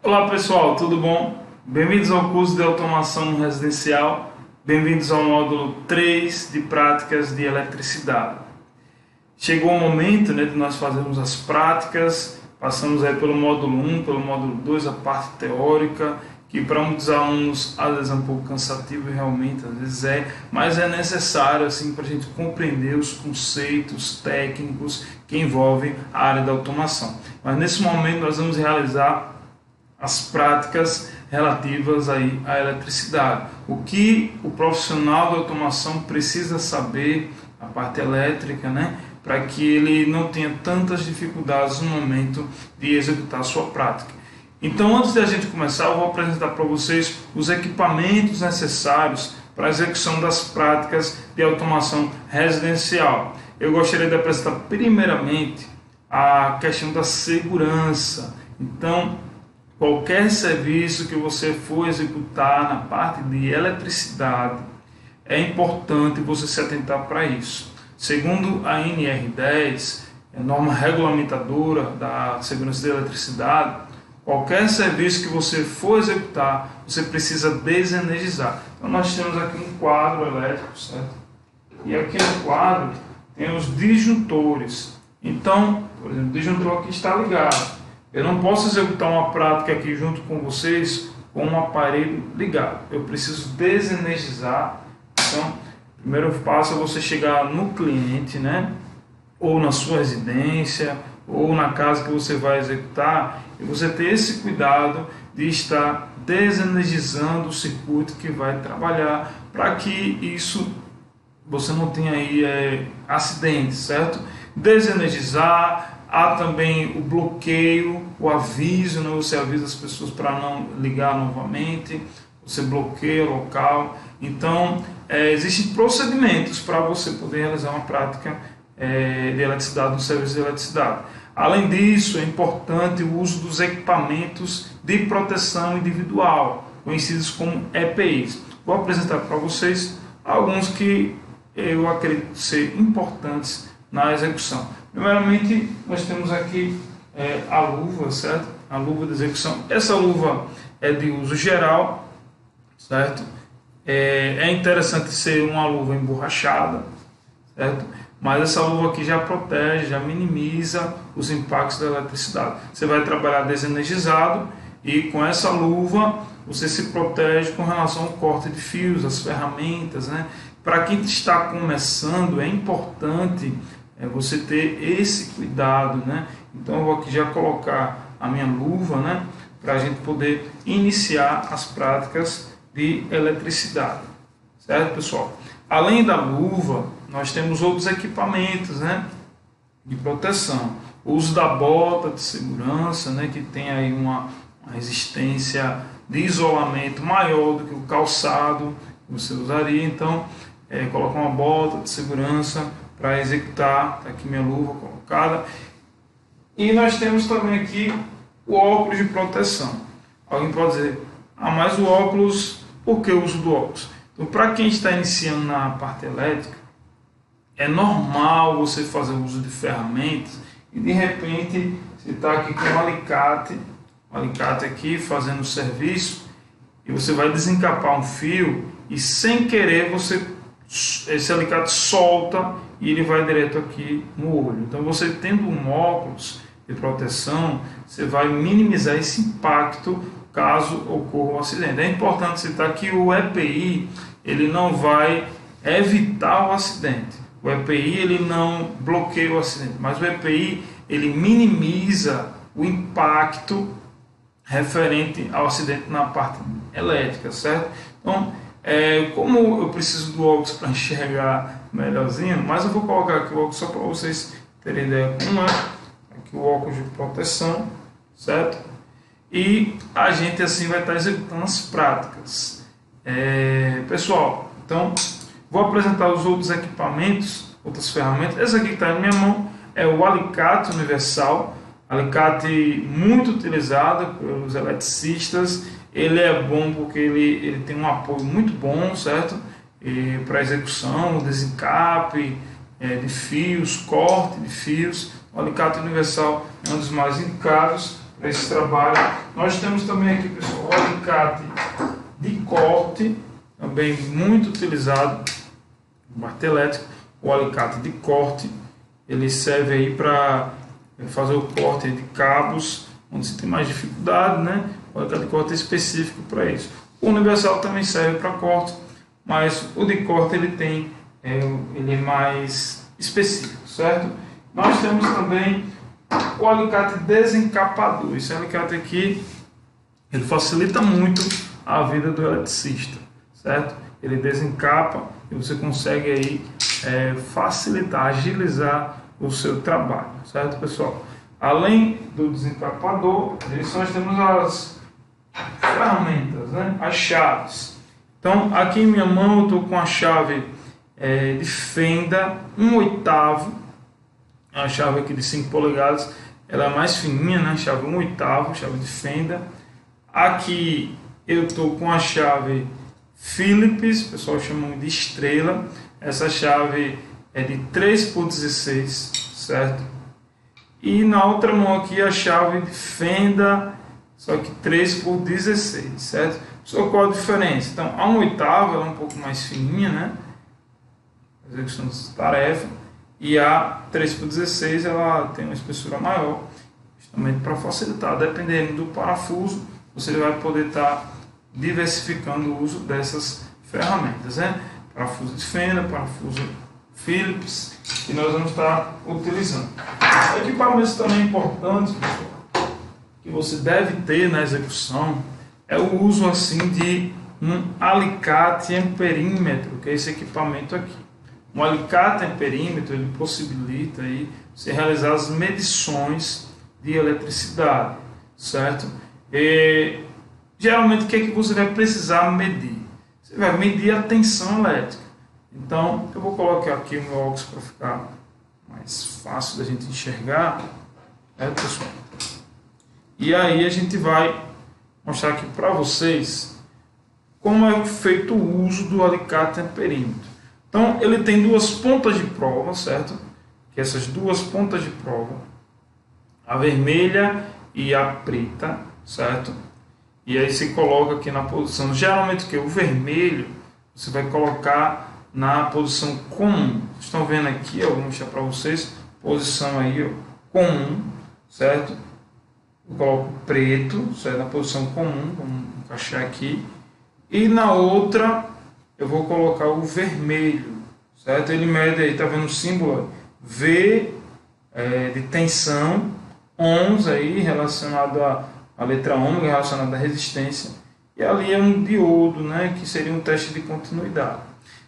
Olá pessoal, tudo bom? Bem-vindos ao curso de automação residencial, bem-vindos ao módulo 3 de práticas de eletricidade. Chegou o momento, de nós fazermos as práticas, passamos aí pelo módulo 1, pelo módulo 2, a parte teórica, que para muitos alunos às vezes é um pouco cansativo e realmente às vezes mas é necessário assim, para a gente compreender os conceitos técnicos que envolvem a área da automação. Mas nesse momento nós vamos realizar as práticas relativas aí à eletricidade. O que o profissional da automação precisa saber, a parte elétrica, para que ele não tenha tantas dificuldades no momento de executar a sua prática. Então, antes de a gente começar, eu vou apresentar para vocês os equipamentos necessários para a execução das práticas de automação residencial. Eu gostaria de apresentar primeiramente a questão da segurança. Então, qualquer serviço que você for executar na parte de eletricidade, é importante você se atentar para isso. Segundo a NR10, a norma regulamentadora da segurança da eletricidade, qualquer serviço que você for executar, você precisa desenergizar. Então nós temos aqui um quadro elétrico, certo? E aqui no quadro tem os disjuntores. Então, por exemplo, o disjuntor aqui está ligado. Eu não posso executar uma prática aqui junto com vocês com um aparelho ligado. Eu preciso desenergizar. Então, o primeiro passo é você chegar no cliente, ou na sua residência, ou na casa que você vai executar, e você ter esse cuidado de estar desenergizando o circuito que vai trabalhar, para que isso você não tenha aí acidentes, certo? Desenergizar. Há também o bloqueio, o aviso, você avisa as pessoas para não ligar novamente, você bloqueia o local. Então, existem procedimentos para você poder realizar uma prática de eletricidade no serviço de eletricidade. Além disso, é importante o uso dos equipamentos de proteção individual, conhecidos como EPIs. Vou apresentar para vocês alguns que eu acredito ser importantes na execução. Primeiramente, nós temos aqui a luva, certo? A luva de execução. Essa luva é de uso geral, certo? É interessante ser uma luva emborrachada, certo? Mas essa luva aqui já protege, já minimiza os impactos da eletricidade. Você vai trabalhar desenergizado e com essa luva você se protege com relação ao corte de fios, as ferramentas, Para quem está começando, é importante você ter esse cuidado, Então eu vou aqui já colocar a minha luva, para a gente poder iniciar as práticas de eletricidade, certo, pessoal? Além da luva, nós temos outros equipamentos, de proteção. O uso da bota de segurança, que tem aí uma resistência de isolamento maior do que o calçado que você usaria. Então, colocar uma bota de segurança para executar. Está aqui minha luva colocada. E nós temos também aqui o óculos de proteção. Alguém pode dizer, mas o óculos, por que o uso do óculos? Então, para quem está iniciando na parte elétrica, é normal você fazer uso de ferramentas e de repente você está aqui com um alicate aqui fazendo o serviço, e você vai desencapar um fio e sem querer esse alicate solta e ele vai direto aqui no olho. Então você tendo um óculos de proteção, você vai minimizar esse impacto caso ocorra um acidente. É importante citar que o EPI ele não vai evitar o acidente. O EPI ele não bloqueia o acidente, mas o EPI ele minimiza o impacto referente ao acidente na parte elétrica, certo? Então, como eu preciso do óculos para enxergar melhorzinho, mas eu vou colocar aqui o óculos só para vocês terem ideia como é. Aqui o óculos de proteção, certo? E a gente assim vai estar executando as práticas. Pessoal, então vou apresentar os outros equipamentos, outras ferramentas. Esse aqui que está na minha mão é o alicate universal, alicate muito utilizado pelos eletricistas. Ele é bom porque ele tem um apoio muito bom, certo? Para execução, desencape de fios, corte de fios. O alicate universal é um dos mais indicados para esse trabalho. Nós temos também aqui, pessoal, o alicate de corte, também muito utilizado, o martelo elétrico, o alicate de corte, ele serve aí para fazer o corte de cabos, onde se tem mais dificuldade, né? O alicate de corte é específico para isso. O universal também serve para corte, mas o de corte ele é mais específico, certo? Nós temos também o alicate desencapador. Esse alicate aqui, ele facilita muito a vida do eletricista, certo? Ele desencapa e você consegue aí facilitar, agilizar o seu trabalho, certo, pessoal? Além do desencapador, nós temos as ferramentas, né? As chaves. Então, aqui em minha mão eu estou com a chave de fenda 1/8, a chave aqui de 5 polegadas, ela é mais fininha, né? Chave 1/8, chave de fenda. Aqui eu estou com a chave Phillips, o pessoal chama de estrela. Essa chave é de 3x16, certo? E na outra mão aqui a chave de fenda, só que 3x16, certo? Só qual a diferença? Então, a 1/8 ela é um pouco mais fininha, né? Execução de tarefa. E a 3x16 ela tem uma espessura maior, justamente para facilitar. Dependendo do parafuso, você vai poder estar diversificando o uso dessas ferramentas, né? Parafuso de fenda, parafuso Phillips, que nós vamos estar utilizando. Equipamentos também importantes, pessoal, que você deve ter na execução, é o uso assim de um alicate amperímetro, que é esse equipamento aqui. Um alicate amperímetro, ele possibilita aí você realizar as medições de eletricidade, certo? E, geralmente, o que é que você vai precisar medir? Você vai medir a tensão elétrica. Então, eu vou colocar aqui o meu óculos para ficar mais fácil da gente enxergar, pessoal? E aí a gente vai mostrar aqui para vocês como é feito o uso do alicate amperímetro. Então, ele tem duas pontas de prova, certo? Que essas duas pontas de prova, a vermelha e a preta, certo? E aí você coloca aqui na posição, geralmente que o vermelho, você vai colocar na posição comum. Vocês estão vendo aqui, ó, vou mostrar para vocês, posição aí, ó, comum, certo? Eu coloco preto, certo? Na posição comum, vamos encaixar aqui. E na outra, eu vou colocar o vermelho, certo? Ele mede aí, tá vendo o símbolo? V de tensão, ohms aí, relacionado à letra ômega, relacionado à resistência. E ali é um diodo, né? Que seria um teste de continuidade.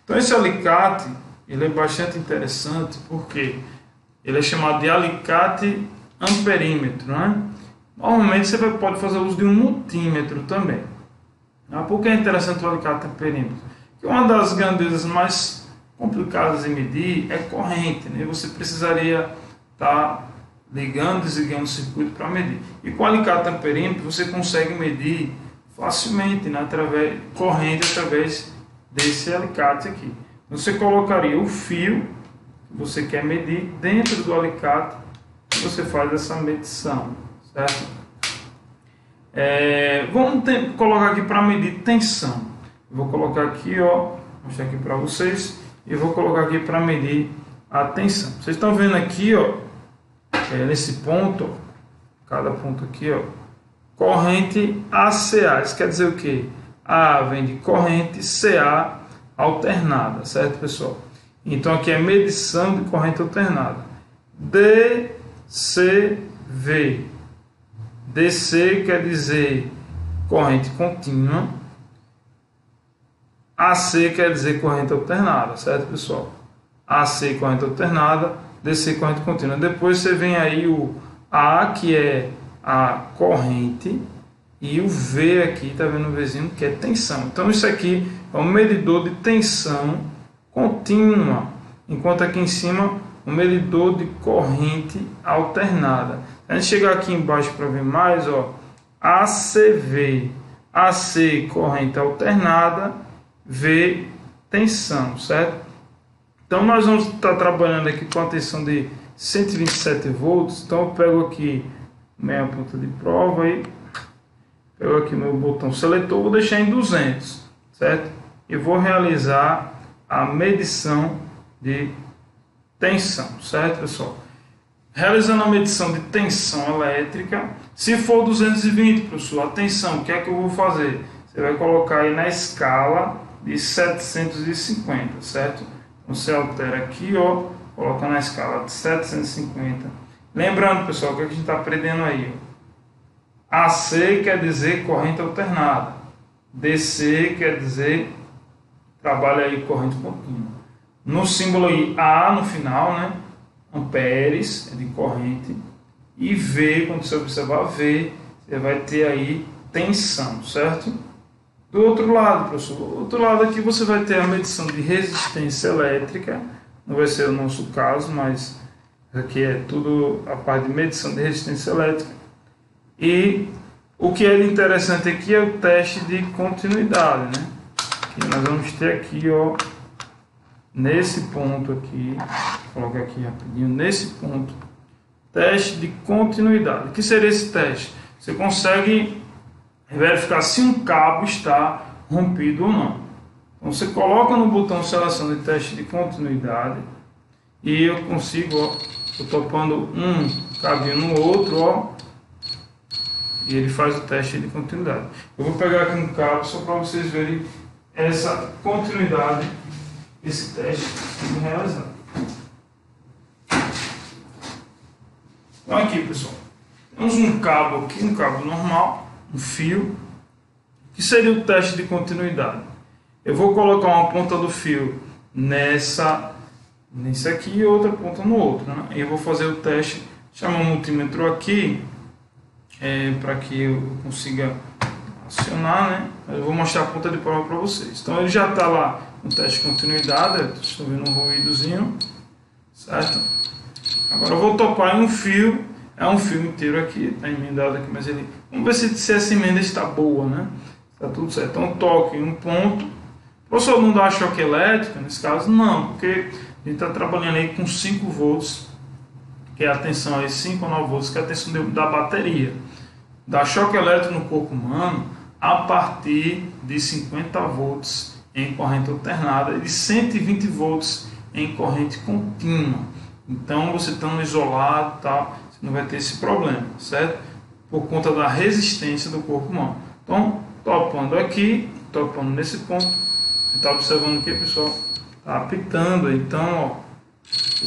Então esse alicate, ele é bastante interessante, porque ele é chamado de alicate amperímetro, né? Normalmente você pode fazer uso de um multímetro também. Por que é interessante o alicate amperímetro? Porque uma das grandezas mais complicadas de medir é corrente, né? Você precisaria estar ligando e desligando o circuito para medir. E com o alicate amperímetro você consegue medir facilmente, né? Corrente através desse alicate aqui. Você colocaria o fio que você quer medir dentro do alicate e você faz essa medição, certo? Vamos colocar aqui para medir tensão. Eu vou colocar aqui, ó, vou mostrar aqui para vocês, e vou colocar aqui para medir a tensão. Vocês estão vendo aqui, ó, nesse ponto, ó, cada ponto aqui, ó, corrente ACA. Isso quer dizer o quê? A vem de corrente, CA alternada, certo, pessoal? Então aqui é medição de corrente alternada. DCV. DC quer dizer corrente contínua. AC quer dizer corrente alternada, certo, pessoal? AC corrente alternada, DC corrente contínua. Depois você vem aí o A, que é a corrente, e o V aqui, tá vendo o Vzinho, que é tensão. Então isso aqui é um medidor de tensão contínua, enquanto aqui em cima um medidor de corrente alternada. A gente chegar aqui embaixo para ver mais, ó, ACV, AC corrente alternada, V tensão, certo? Então nós vamos estar trabalhando aqui com a tensão de 127 volts. Então eu pego aqui meia ponta de prova e pego aqui meu botão seletor, vou deixar em 200, certo? E vou realizar a medição de tensão, certo, pessoal? Realizando a medição de tensão elétrica, se for 220, professor, atenção, o que é que eu vou fazer? Você vai colocar aí na escala de 750, certo? Então você altera aqui, ó, coloca na escala de 750. Lembrando, pessoal, o que a gente está aprendendo aí, ó. AC quer dizer corrente alternada, DC quer dizer trabalha aí corrente contínua. No símbolo aí A no final, né? Amperes é de corrente, e V, quando você observar V, você vai ter aí tensão, certo? Do outro lado, professor, do outro lado aqui você vai ter a medição de resistência elétrica, não vai ser o nosso caso, mas aqui é tudo a parte de medição de resistência elétrica. E o que é interessante aqui é o teste de continuidade, né? Que nós vamos ter aqui, ó, nesse ponto aqui, vou colocar aqui rapidinho, nesse ponto, teste de continuidade. O que seria esse teste? Você consegue verificar se um cabo está rompido ou não. Então você coloca no botão seleção de teste de continuidade e eu consigo, ó, estou topando um cabinho no outro, ó, e ele faz o teste de continuidade. Eu vou pegar aqui um cabo só para vocês verem essa continuidade, esse teste sendo realizado. Então aqui, pessoal, temos um cabo aqui, um cabo normal, um fio, que seria o teste de continuidade. Eu vou colocar uma ponta do fio nesse aqui e outra ponta no outro, né? E eu vou fazer o teste, chamar um multímetro aqui, para que eu consiga acionar, né? Eu vou mostrar a ponta de prova para vocês. Então ele já está lá no teste de continuidade, estou vendo um ruídozinho, certo? Agora eu vou topar em um fio, é um fio inteiro aqui, está emendado aqui, mas ele... Vamos ver se essa emenda está boa, né? Está tudo certo. Então toque em um ponto. O professor não dá choque elétrico, nesse caso não, porque a gente está trabalhando aí com 5 volts, que é a tensão aí 5 ou 9 volts, que é a tensão da bateria. Dá choque elétrico no corpo humano a partir de 50 volts em corrente alternada e de 120 volts em corrente contínua. Então, você estando isolado, tal, você não vai ter esse problema, certo? Por conta da resistência do corpo humano. Então, topando aqui, topando nesse ponto, está observando aqui, pessoal, está apitando. Então, ó,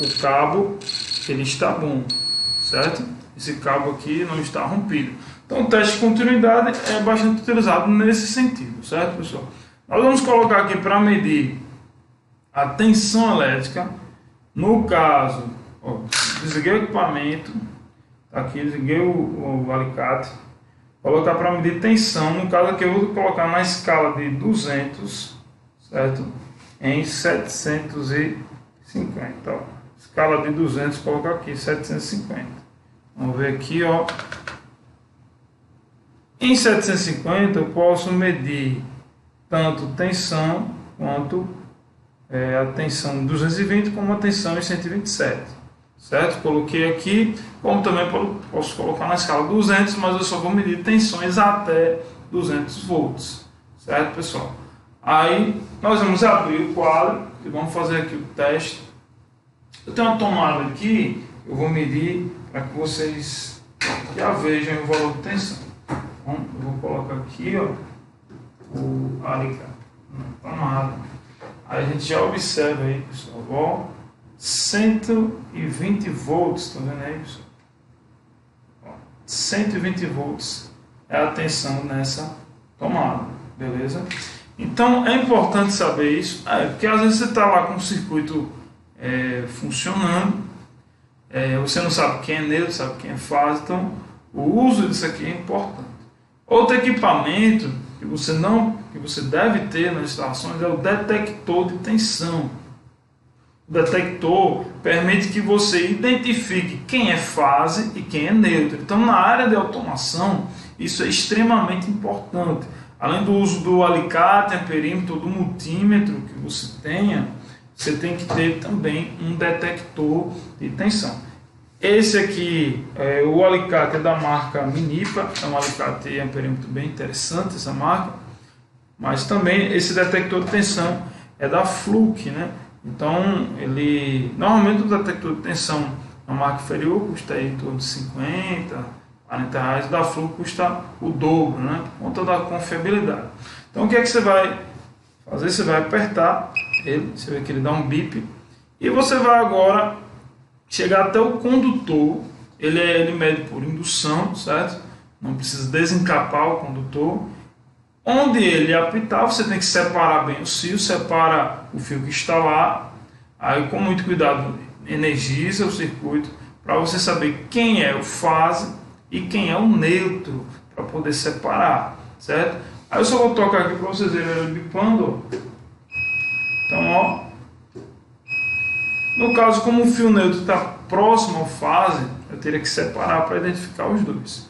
o cabo ele está bom, certo? Esse cabo aqui não está rompido. Então, o teste de continuidade é bastante utilizado nesse sentido, certo, pessoal? Nós vamos colocar aqui para medir a tensão elétrica. No caso, ó, desliguei o equipamento, tá aqui, desliguei o alicate, colocar para medir tensão. No caso aqui eu vou colocar na escala de 200, certo? Em 750, ó. Escala de 200, colocar aqui 750. Vamos ver aqui, ó. Em 750 eu posso medir tanto tensão quanto a tensão 220 como a tensão em 127, certo? Coloquei aqui, como também posso colocar na escala 200, mas eu só vou medir tensões até 200 volts, certo, pessoal? Aí nós vamos abrir o quadro e vamos fazer aqui o teste. Eu tenho uma tomada aqui, eu vou medir para que vocês já vejam o valor de tensão. Então, eu vou colocar aqui, ó, o alicate na tomada. Aí a gente já observa aí, pessoal, ó, 120 volts, estão vendo aí, pessoal? Ó, 120 volts é a tensão nessa tomada, beleza? Então é importante saber isso, porque às vezes você está lá com o circuito funcionando, você não sabe quem é neutro, sabe quem é fase, então o uso disso aqui é importante. Outro equipamento que você deve ter nas instalações é o detector de tensão. O detector permite que você identifique quem é fase e quem é neutro. Então, na área de automação, isso é extremamente importante. Além do uso do alicate, amperímetro, do multímetro que você tenha, você tem que ter também um detector de tensão. Esse aqui, o alicate é da marca Minipa, é um alicate amperímetro bem interessante essa marca, mas também esse detector de tensão é da Fluke, né? Então, normalmente o detector de tensão na marca inferior custa aí em torno de 50, 40 reais, da Fluke custa o dobro, né? Por conta da confiabilidade. Então, o que é que você vai fazer? Você vai apertar ele, você vê que ele dá um bip, e você vai agora chegar até o condutor. Ele mede por indução, certo? Não precisa desencapar o condutor. Onde ele apitar, você tem que separar bem os fios, separa o fio que está lá, aí com muito cuidado energiza o circuito para você saber quem é o fase e quem é o neutro, para poder separar, certo? Aí eu só vou tocar aqui para vocês verem ele bipando. Então, ó, no caso, como o fio neutro está próximo ao fase, eu teria que separar para identificar os dois.